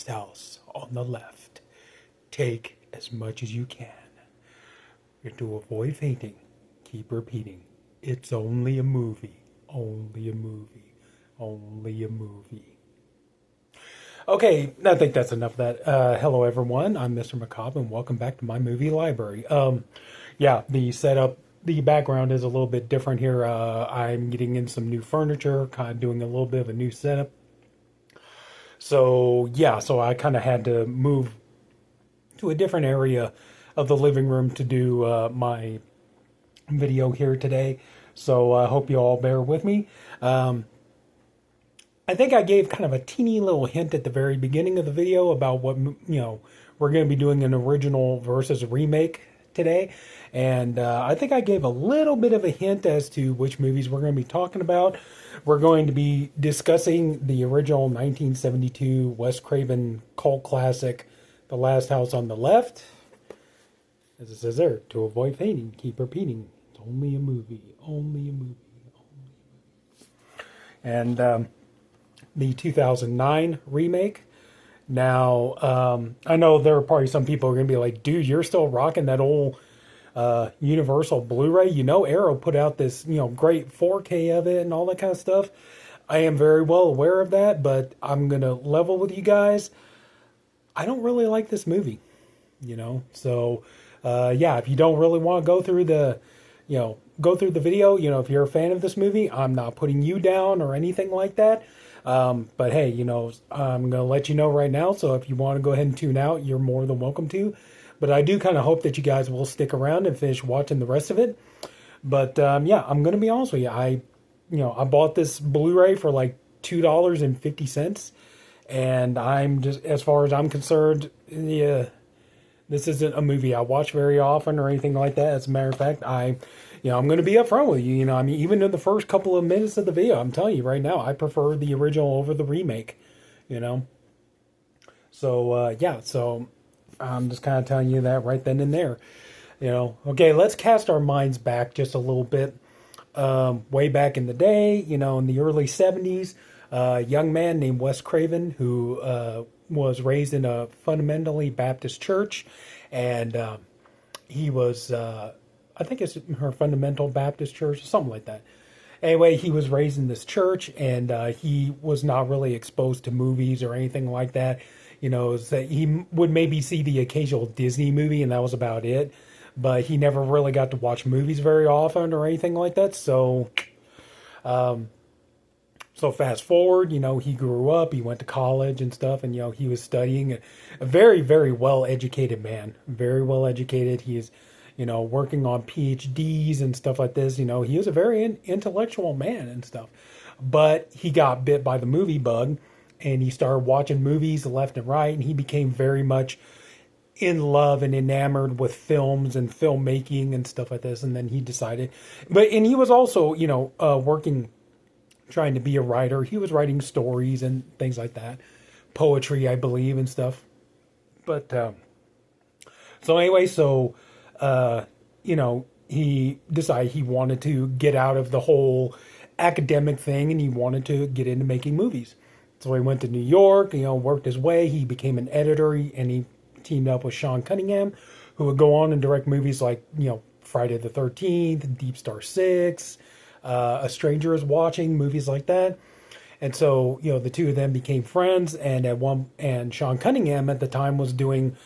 house on the left. Take as much as you can. And to avoid fainting, keep repeating. It's only a movie. Only a movie. Only a movie. Okay, I think that's enough of that. Hello, everyone. I'm Mr. Macabre, and welcome back to my movie library. Yeah, the setup, the background is a little bit different here. I'm getting in some new furniture, kind of doing a little bit of a new setup. So, yeah, so I kind of had to move to a different area of the living room to do my video here today. So I hope you all bear with me. I think I gave kind of a teeny little hint at the very beginning of the video about what, we're going to be doing an original versus a remake today. And I think I gave a little bit of a hint as to which movies we're going to be talking about. We're going to be discussing the original 1972 Wes Craven cult classic, The Last House on the Left. As it says there, to avoid fainting, keep repeating. It's only a movie, only a movie, only a movie. And the 2009 remake. Now, I know there are probably some people who are going to be like, dude, you're still rocking that old Universal Blu-ray. You know, Arrow put out this, great 4K of it and all that kind of stuff. I am very well aware of that, but I'm going to level with you guys. I don't really like this movie, So, yeah, if you don't really want to go through the, video, if you're a fan of this movie, I'm not putting you down or anything like that. But hey, I'm going to let you know right now. So if you want to go ahead and tune out, you're more than welcome to. But I do kind of hope that you guys will stick around and finish watching the rest of it. But yeah, I'm going to be honest with you. I bought this Blu-ray for like $2.50. And I'm just, as far as I'm concerned, yeah, this isn't a movie I watch very often or anything like that. As a matter of fact, I'm going to be upfront with you. Even in the first couple of minutes of the video, I'm telling you right now, I prefer the original over the remake, So, yeah, so I'm just kind of telling you that right then and there, Okay, let's cast our minds back just a little bit. Way back in the day, in the early 70s, a young man named Wes Craven who was raised in a fundamentally Baptist church, and he was... I think it's her Fundamental Baptist Church, something like that. Anyway, he was raised in this church, and he was not really exposed to movies or anything like that. That he would maybe see the occasional Disney movie, and that was about it. But he never really got to watch movies very often or anything like that. So, fast forward, he grew up, he went to college and stuff, and, he was studying. A very, very well-educated man. Very well-educated. He is... working on PhDs and stuff like this. He was a very intellectual man and stuff. But he got bit by the movie bug, and he started watching movies left and right, and he became very much in love and enamored with films and filmmaking and stuff like this. And then he decided... and he was also, working, trying to be a writer. He was writing stories and things like that. Poetry, I believe, and stuff. But, so anyway, he decided he wanted to get out of the whole academic thing, and he wanted to get into making movies. So he went to New York, worked his way. He became an editor, and he teamed up with Sean Cunningham, who would go on and direct movies like, Friday the 13th, Deep Star 6, A Stranger is Watching, movies like that. And so, the two of them became friends, and Sean Cunningham at the time was doing...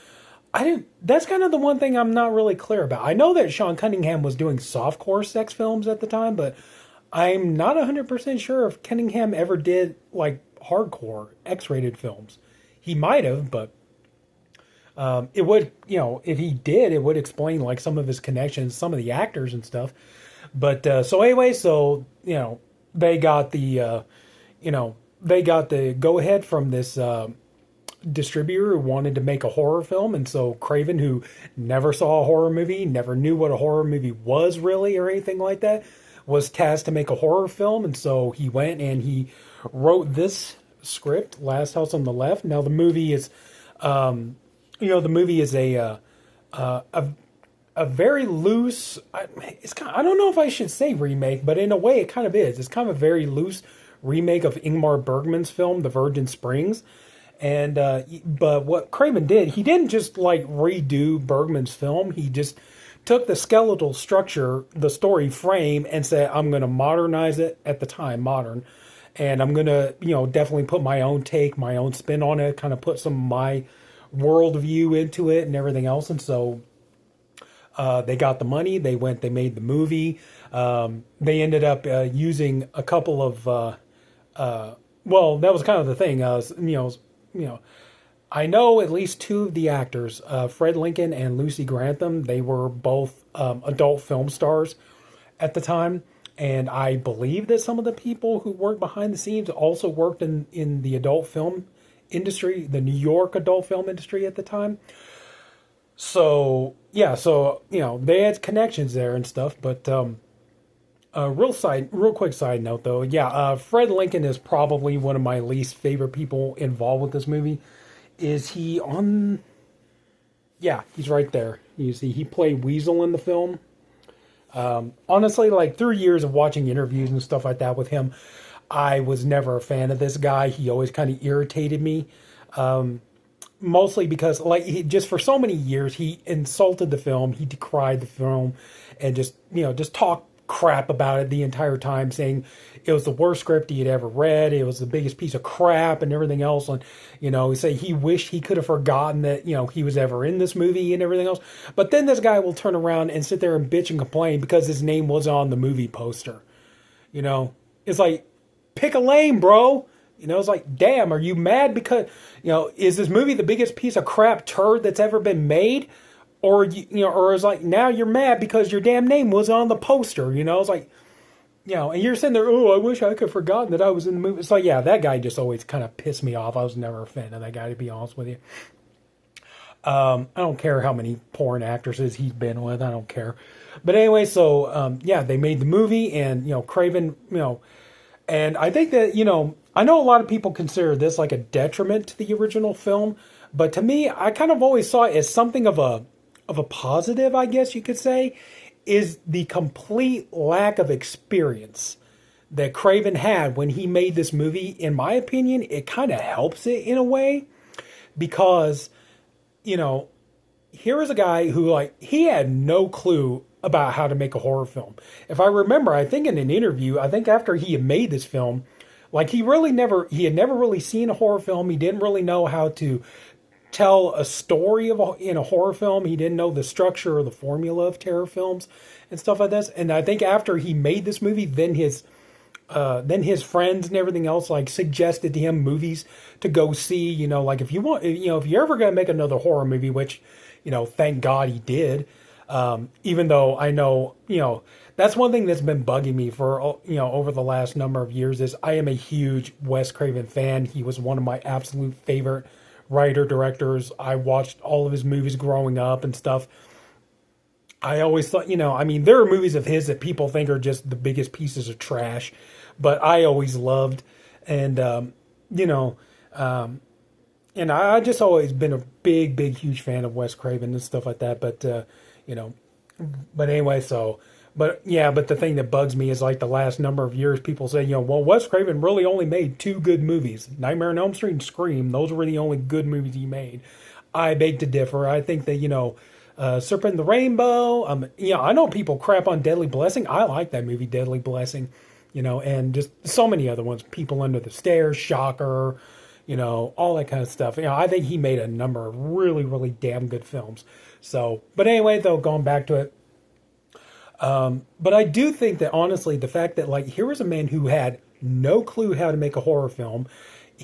that's kind of the one thing I'm not really clear about. I know that Sean Cunningham was doing softcore sex films at the time, but I'm not 100% sure if Cunningham ever did, like, hardcore X-rated films. He might have, but it would, if he did, it would explain, like, some of his connections, some of the actors and stuff. But, so anyway, they got the, they got the go-ahead from this... distributor who wanted to make a horror film, and so Craven, who never saw a horror movie, never knew what a horror movie was really or anything like that, was tasked to make a horror film. And so he went and he wrote this script, Last House on the Left. Now the movie is a very loose, I don't know if I should say remake, but in a way it kind of is. It's kind of a very loose remake of Ingmar Bergman's film The Virgin Springs. And but what Craven did, he didn't just like redo Bergman's film. He just took the skeletal structure, the story frame, and said, "I'm going to modernize it." At the time, modern, and I'm going to, definitely put my own take, my own spin on it, kind of put some of my worldview into it and everything else. And so they got the money. They went. They made the movie. They ended up using a couple of. Well, that was kind of the thing. You know, I know at least two of the actors, Fred Lincoln and Lucy Grantham. They were both adult film stars at the time, and I believe that some of the people who worked behind the scenes also worked in the adult film industry, the New York adult film industry at the time. So yeah, so they had connections there and stuff. But real quick side note though, yeah, Fred Lincoln is probably one of my least favorite people involved with this movie. Is he on? Yeah, he's right there. You see, he played Weasel in the film. Honestly, like through years of watching interviews and stuff like that with him, I was never a fan of this guy. He always kind of irritated me. Mostly because, like, just for so many years, he insulted the film, he decried the film, and just talked crap about it the entire time, saying it was the worst script he had ever read, it was the biggest piece of crap, and everything else. And he say he wished he could have forgotten that he was ever in this movie and everything else. But then this guy will turn around and sit there and bitch and complain because his name was on the movie poster. It's like, pick a lane, bro. It's like, damn, are you mad because, is this movie the biggest piece of crap turd that's ever been made? Or, or it's like, now you're mad because your damn name was on the poster, It's like, and you're sitting there, oh, I wish I could have forgotten that I was in the movie. It's like, yeah, that guy just always kind of pissed me off. I was never a fan of that guy, to be honest with you. I don't care how many porn actresses he's been with. I don't care. But anyway, so, yeah, they made the movie, and, Craven, and I think that, I know a lot of people consider this like a detriment to the original film, but to me, I kind of always saw it as something of a positive, I guess you could say, is the complete lack of experience that Craven had when he made this movie. In my opinion, it kind of helps it in a way because, here is a guy who, like, he had no clue about how to make a horror film. If I remember, I think in an interview, I think after he had made this film, like he had never really seen a horror film. He didn't really know how to tell a story in a horror film. He didn't know the structure or the formula of terror films and stuff like this. And I think after he made this movie, then his friends and everything else like suggested to him movies to go see. Like if you want, if you're ever gonna make another horror movie, which thank God he did. Even though I know, that's one thing that's been bugging me for, over the last number of years is I am a huge Wes Craven fan. He was one of my absolute favorite writer-directors. I watched all of his movies growing up and stuff. I always thought, there are movies of his that people think are just the biggest pieces of trash, but I always loved. And, and I just always been a big, huge fan of Wes Craven and stuff like that. But, but anyway, but the thing that bugs me is like the last number of years, people say, well, Wes Craven really only made two good movies, Nightmare on Elm Street and Scream. Those were the only good movies he made. I beg to differ. I think that, Serpent and the Rainbow, I know people crap on Deadly Blessing. I like that movie, Deadly Blessing, and just so many other ones, People Under the Stairs, Shocker, all that kind of stuff. I think he made a number of really, really damn good films. So, but anyway, though, going back to it, but I do think that honestly, the fact that like here was a man who had no clue how to make a horror film,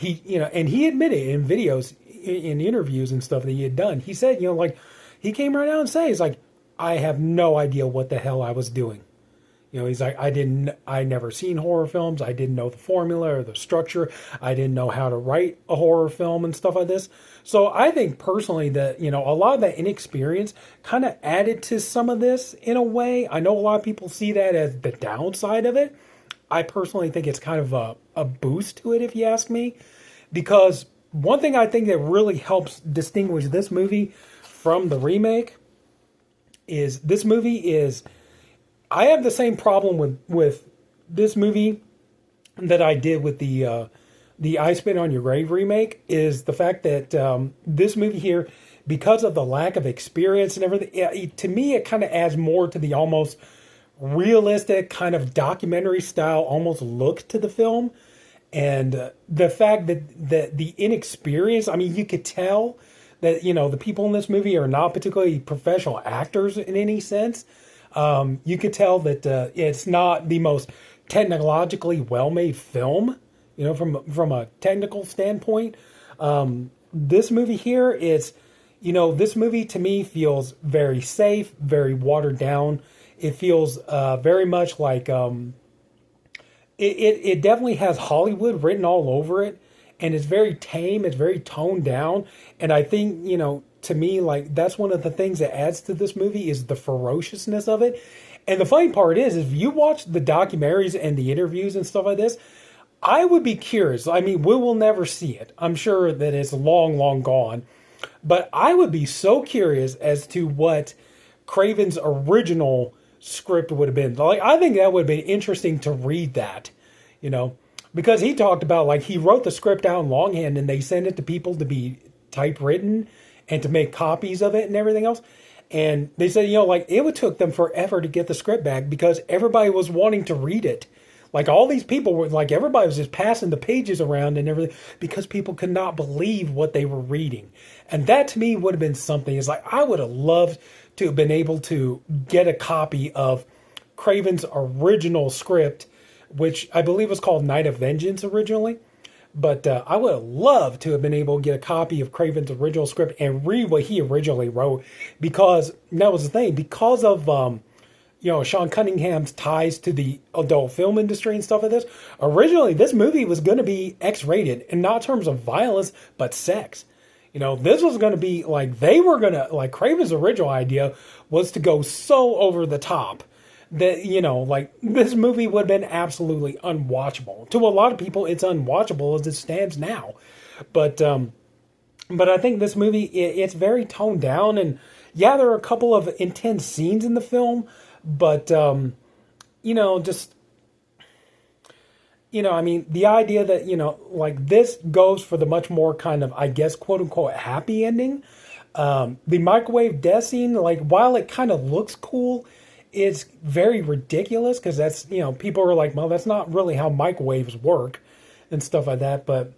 and he admitted in videos, in interviews and stuff that he had done, he said, like he came right out and said, he's like, I have no idea what the hell I was doing. He's like, I never seen horror films. I didn't know the formula or the structure. I didn't know how to write a horror film and stuff like this. So I think personally that, a lot of that inexperience kind of added to some of this in a way. I know a lot of people see that as the downside of it. I personally think it's kind of a boost to it, if you ask me, because one thing I think that really helps distinguish this movie from the remake is this movie is, I have the same problem with this movie that I did with the the I Spit on Your Grave remake is the fact that this movie here, because of the lack of experience and everything, to me it kind of adds more to the almost realistic kind of documentary style almost look to the film. And the fact that the inexperience, I mean, you could tell that, the people in this movie are not particularly professional actors in any sense. You could tell that it's not the most technologically well-made film, from a technical standpoint. This movie here is, this movie to me feels very safe, very watered down. It feels very much like it definitely has Hollywood written all over it, and it's very tame. It's very toned down, and I think to me, like, that's one of the things that adds to this movie is the ferociousness of it. And the funny part is if you watch the documentaries and the interviews and stuff like this, I would be curious. I mean, we will never see it. I'm sure that it's long, long gone, but I would be so curious as to what Craven's original script would have been. Like, I think that would have been interesting to read that, because he talked about, like, he wrote the script out in longhand and they sent it to people to be typewritten and to make copies of it and everything else. And they said, like, it would took them forever to get the script back because everybody was wanting to read it. Like, all these people were, like, everybody was just passing the pages around and everything because people could not believe what they were reading. And that to me would have been something. It's like, I would have loved to have been able to get a copy of Craven's original script, which I believe was called Night of Vengeance originally. But I would have loved to have been able to get a copy of Craven's original script and read what he originally wrote, because that was the thing. Because of Sean Cunningham's ties to the adult film industry and stuff like this, originally this movie was going to be X-rated, and not in terms of violence, but sex. This was going to be like, they were going to, like, Craven's original idea was to go so over the top that, like, this movie would have been absolutely unwatchable. To a lot of people, it's unwatchable as it stands now. But I think this movie, it's very toned down. And yeah, there are a couple of intense scenes in the film, but, just, I mean, the idea that, like, this goes for the much more kind of, I guess, quote unquote, happy ending. The microwave death scene, like, while it kind of looks cool, it's very ridiculous because that's, people are like, well, that's not really how microwaves work and stuff like that. But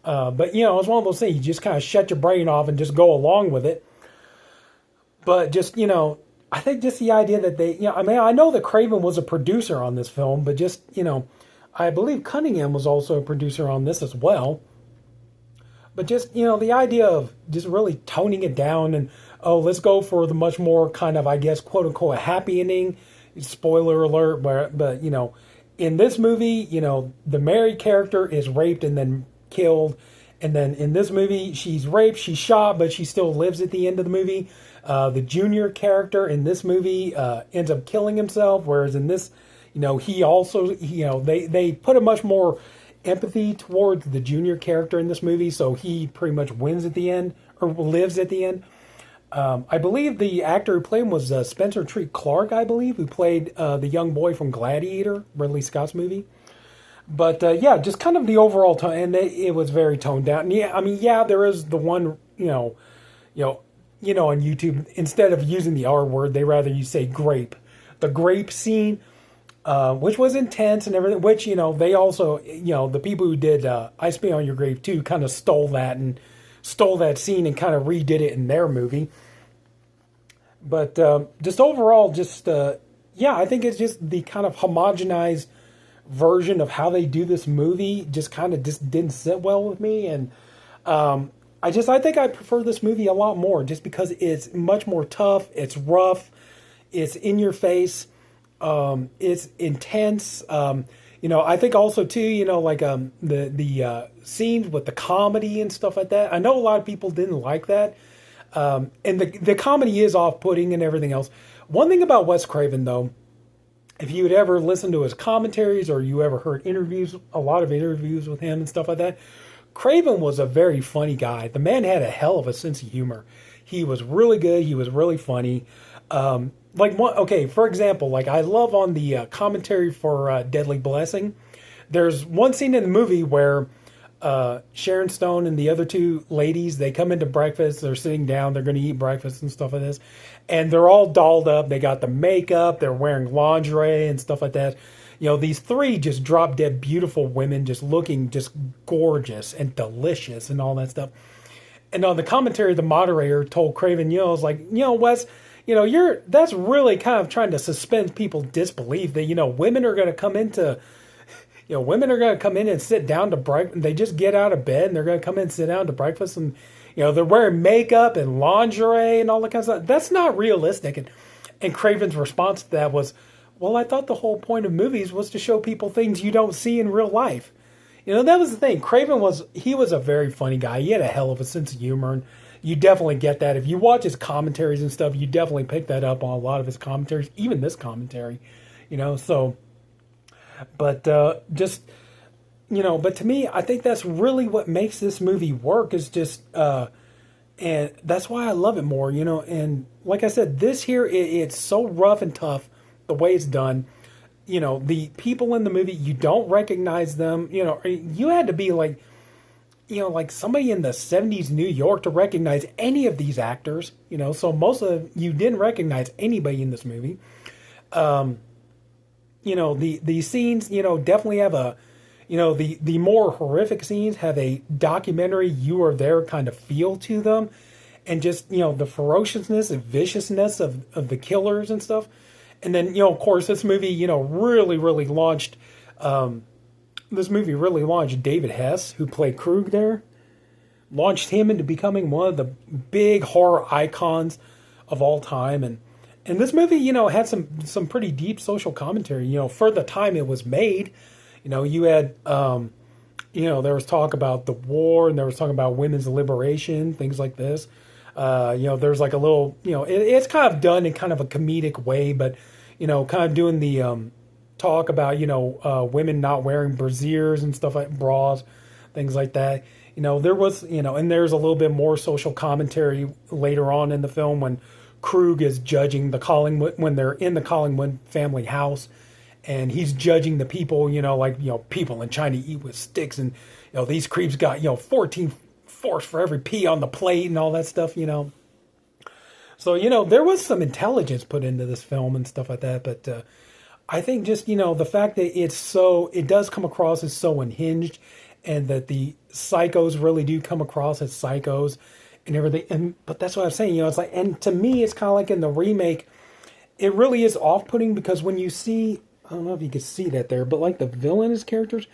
it's one of those things, you just kind of shut your brain off and just go along with it. But just, I think just the idea that they, I mean, I know that Craven was a producer on this film, but just, I believe Cunningham was also a producer on this as well. But just, the idea of just really toning it down and, oh, let's go for the much more kind of, I guess, quote unquote, happy ending. Spoiler alert, but in this movie, the Mary character is raped and then killed. And then in this movie, she's raped, she's shot, but she still lives at the end of the movie. The Junior character in this movie ends up killing himself, whereas in this, he also, they put a much more empathy towards the Junior character in this movie, so he pretty much wins at the end, or lives at the end. I believe the actor who played him was Spencer Treat Clark, I believe, who played the young boy from Gladiator, Ridley Scott's movie. But yeah, just kind of the overall tone, and it was very toned down. And yeah, I mean, yeah, there is the one, on YouTube, instead of using the R word, they rather you say grape. The grape scene, which was intense and everything, which, they also, the people who did I Spit on Your Grave too kind of stole that scene and kind of redid it in their movie. But just overall, I think it's just the kind of homogenized version of how they do this movie just kind of just didn't sit well with me. And I think I prefer this movie a lot more just because it's much more tough. It's rough. It's in your face. It's intense. I think also too, like the scenes with the comedy and stuff like that. I know a lot of people didn't like that. And the comedy is off-putting and everything else. One thing about Wes Craven, though, if you had ever listened to his commentaries or you ever heard a lot of interviews with him and stuff like that, Craven was a very funny guy. The man had a hell of a sense of humor. He was really good. He was really funny. For example, like I love on the commentary for Deadly Blessing, there's one scene in the movie where Sharon Stone and the other two ladies, they come into breakfast. They're sitting down. They're going to eat breakfast and stuff like this. And they're all dolled up. They got the makeup. They're wearing lingerie and stuff like that. You know, these three just drop dead beautiful women just looking just gorgeous and delicious and all that stuff. And on the commentary, the moderator told Craven, you know, was like, you know, Wes, you know, that's really kind of trying to suspend people's disbelief that, you know, women are going to come into, you know, women are going to come in and sit down to breakfast. They just get out of bed and they're going to come in and sit down to breakfast. And, you know, they're wearing makeup and lingerie and all that kind of stuff. That's not realistic. And Craven's response to that was, well, I thought the whole point of movies was to show people things you don't see in real life. You know, that was the thing. Craven was a very funny guy. He had a hell of a sense of humor. And you definitely get that. If you watch his commentaries and stuff, you definitely pick that up on a lot of his commentaries, even this commentary, you know, so, but just, you know, but to me, I think that's really what makes this movie work is just, and that's why I love it more, you know, and like I said, this here, it's so rough and tough the way it's done. You know, the people in the movie, you don't recognize them. You know, you had to be like, you know, like somebody in the 70s New York to recognize any of these actors. You know, so most of you didn't recognize anybody in this movie. You know, the scenes, you know, definitely have a, you know, the more horrific scenes have a documentary, you are there kind of feel to them. And just, you know, the ferociousness and viciousness of the killers and stuff. And then, you know, of course, this movie, you know, really launched, David Hess, who played Krug there, launched him into becoming one of the big horror icons of all time. And this movie, you know, had some pretty deep social commentary, you know, for the time it was made. You know, you had, you know, there was talk about the war and there was talk about women's liberation, things like this. You know, there's like a little, you know, it's kind of done in kind of a comedic way, but, you know, kind of doing the talk about, you know, women not wearing brasiers and stuff like bras, things like that. You know, there was, you know, and there's a little bit more social commentary later on in the film when Krug is judging the Collingwood, when they're in the Collingwood family house, and he's judging the people, you know, like, you know, people in China eat with sticks, and, you know, these creeps got, you know, 14 forks for every pea on the plate and all that stuff, you know. So, you know, there was some intelligence put into this film and stuff like that, but I think just, you know, the fact that it does come across as so unhinged, and that the psychos really do come across as psychos and everything. But that's what I'm saying, you know, it's like, and to me, it's kind of like in the remake, it really is off-putting because when you see, I don't know if you can see that there, but like the villainous characters,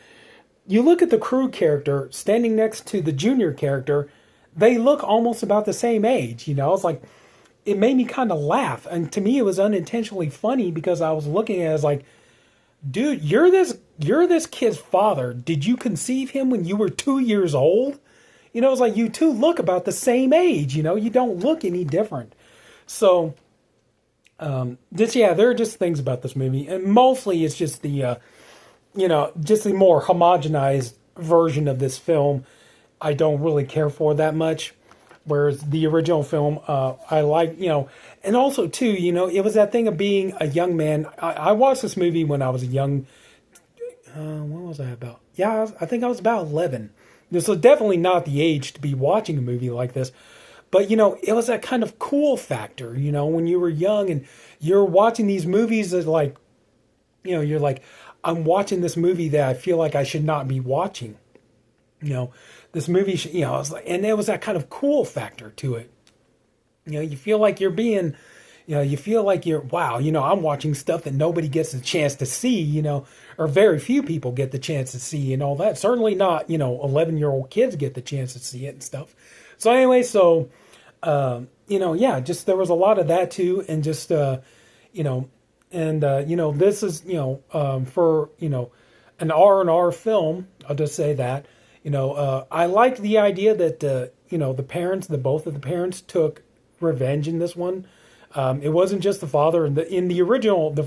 you look at the Krug character standing next to the Junior character, they look almost about the same age, you know, it's like, it made me kind of laugh. And to me, it was unintentionally funny because I was looking at it as like, dude, you're this kid's father. Did you conceive him when you were 2 years old? You know, it's like you two look about the same age, you know, you don't look any different. So, there are just things about this movie. And mostly it's just the, you know, just the more homogenized version of this film I don't really care for that much. Whereas the original film, I like, you know, and also too, you know, it was that thing of being a young man. I watched this movie when I was a young, what was I about? Yeah, I think I was about 11. This was definitely not the age to be watching a movie like this. But, you know, it was that kind of cool factor, you know, when you were young and you're watching these movies that like, you know, you're like, I'm watching this movie that I feel like I should not be watching. You know, this movie, you know, and there was that kind of cool factor to it. You know, you feel like you're being, you know, you feel like you're, wow, you know, I'm watching stuff that nobody gets a chance to see, you know, or very few people get the chance to see and all that. Certainly not, you know, 11-year-old kids get the chance to see it and stuff. So anyway, so, you know, yeah, just there was a lot of that too. And just, you know, and, you know, this is, you know, for, you know, an R&R film, I'll just say that. You know, I like the idea that, you know, both of the parents took revenge in this one. It wasn't just the father. In the original, The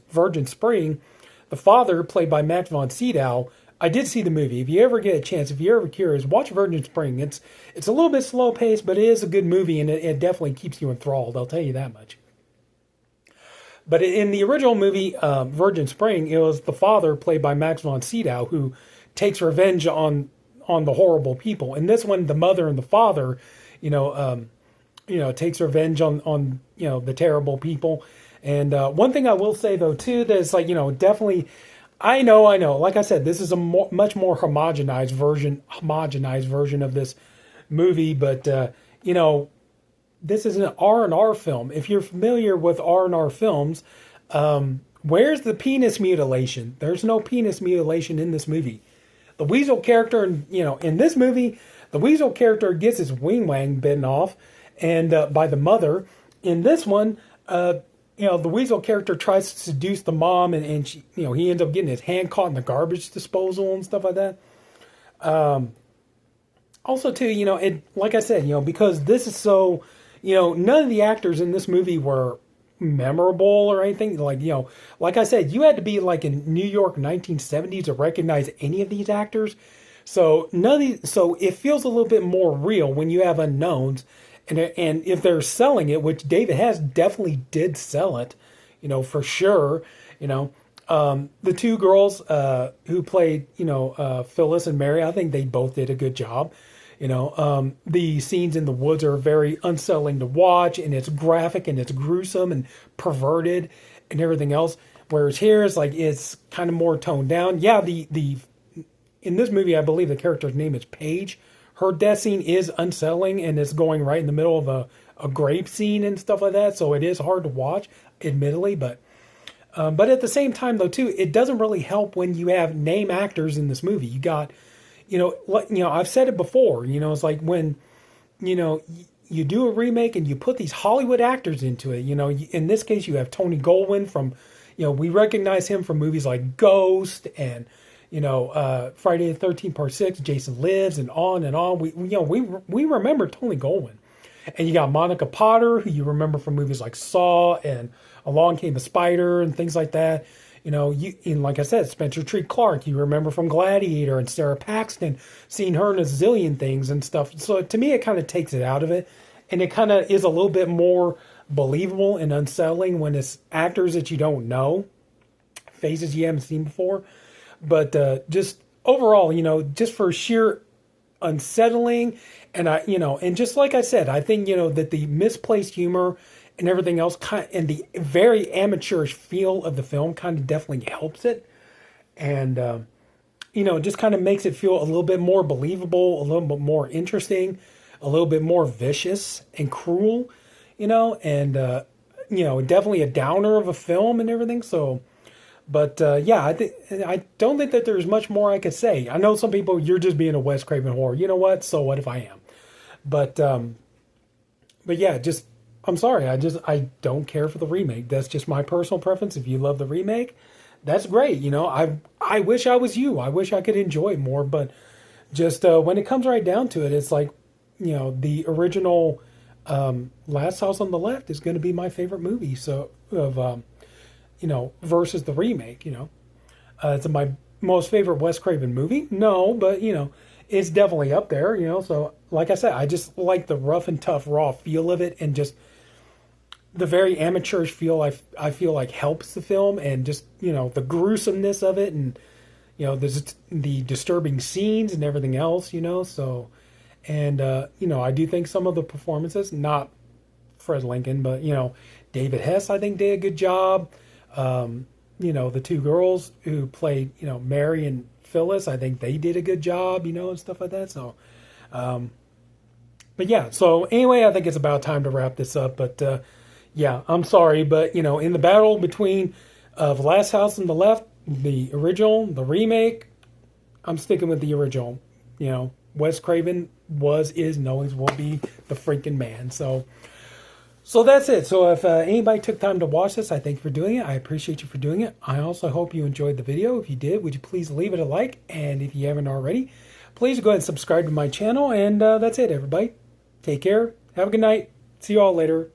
Virgin Spring, the father, played by Max von Sydow, I did see the movie. If you ever get a chance, if you're ever curious, watch Virgin Spring. It's a little bit slow paced, but it is a good movie, and it definitely keeps you enthralled. I'll tell you that much. But in the original movie, Virgin Spring, it was the father, played by Max von Sydow, who takes revenge on on the horrible people. In this one, the mother and the father, you know, takes revenge on the terrible people. And one thing I will say though too, that is like, definitely, I know. Like I said, this is a much more homogenized version of this movie, but this is an R&R film. If you're familiar with R&R films, where's the penis mutilation? There's no penis mutilation in this movie. The Weasel character, in this movie, the Weasel character gets his wing wang bitten off, and by the mother. In this one, the Weasel character tries to seduce the mom, and she, he ends up getting his hand caught in the garbage disposal and stuff like that. Also, too, like I said, because this is so, none of the actors in this movie were memorable or anything. Like I said, you had to be like in New York 1970s to recognize any of these actors. So so it feels a little bit more real when you have unknowns, and if they're selling it, which David Hess definitely did sell it, for sure. The two girls who played, Phyllis and Mary, I think they both did a good job. The scenes in the woods are very unsettling to watch, and it's graphic and it's gruesome and perverted and everything else. Whereas here it's kind of more toned down. Yeah, in this movie, I believe the character's name is Paige. Her death scene is unsettling, and it's going right in the middle of a grave scene and stuff like that. So it is hard to watch, admittedly, but at the same time, though, too, it doesn't really help when you have name actors in this movie. You got, I've said it before. It's like when, you do a remake and you put these Hollywood actors into it. In this case, you have Tony Goldwyn from, we recognize him from movies like Ghost and Friday the 13th Part 6, Jason Lives, and on and on. We remember Tony Goldwyn. And you got Monica Potter, who you remember from movies like Saw and Along Came the Spider and things like that. Like I said, Spencer Treat Clark, you remember from Gladiator, and Sarah Paxton, seeing her in a zillion things and stuff. So to me, it kind of takes it out of it. And it kind of is a little bit more believable and unsettling when it's actors that you don't know, faces you haven't seen before. But just overall, just for sheer unsettling, and and just like I said, I think that the misplaced humor and everything else, and the very amateurish feel of the film, kind of definitely helps it, and just kind of makes it feel a little bit more believable, a little bit more interesting, a little bit more vicious and cruel, and definitely a downer of a film and everything. So. But yeah, I don't think that there's much more I could say. I know some people, you're just being a Wes Craven horror. You know what? So what if I am? But yeah, I'm sorry. I don't care for the remake. That's just my personal preference. If you love the remake, that's great. I wish I was you. I wish I could enjoy it more. But just when it comes right down to it, it's like, the original Last House on the Left is going to be my favorite movie. So versus the remake, it's my most favorite Wes Craven movie. No, but, it's definitely up there, so like I said, I just like the rough and tough raw feel of it, and just the very amateurish feel I feel like helps the film, and just, the gruesomeness of it, and, the disturbing scenes and everything else, so, and, I do think some of the performances, not Fred Lincoln, but, David Hess, I think, did a good job. The two girls who played, Mary and Phyllis, I think they did a good job, and stuff like that. So, but yeah, so anyway, I think it's about time to wrap this up, but, yeah, I'm sorry, but, in the battle between, The Last House on the Left, the original, the remake, I'm sticking with the original. Wes Craven is, and always will be the freaking man. So that's it. So if anybody took time to watch this, I thank you for doing it. I appreciate you for doing it. I also hope you enjoyed the video. If you did, would you please leave it a like? And if you haven't already, please go ahead and subscribe to my channel. And that's it, everybody. Take care. Have a good night. See you all later.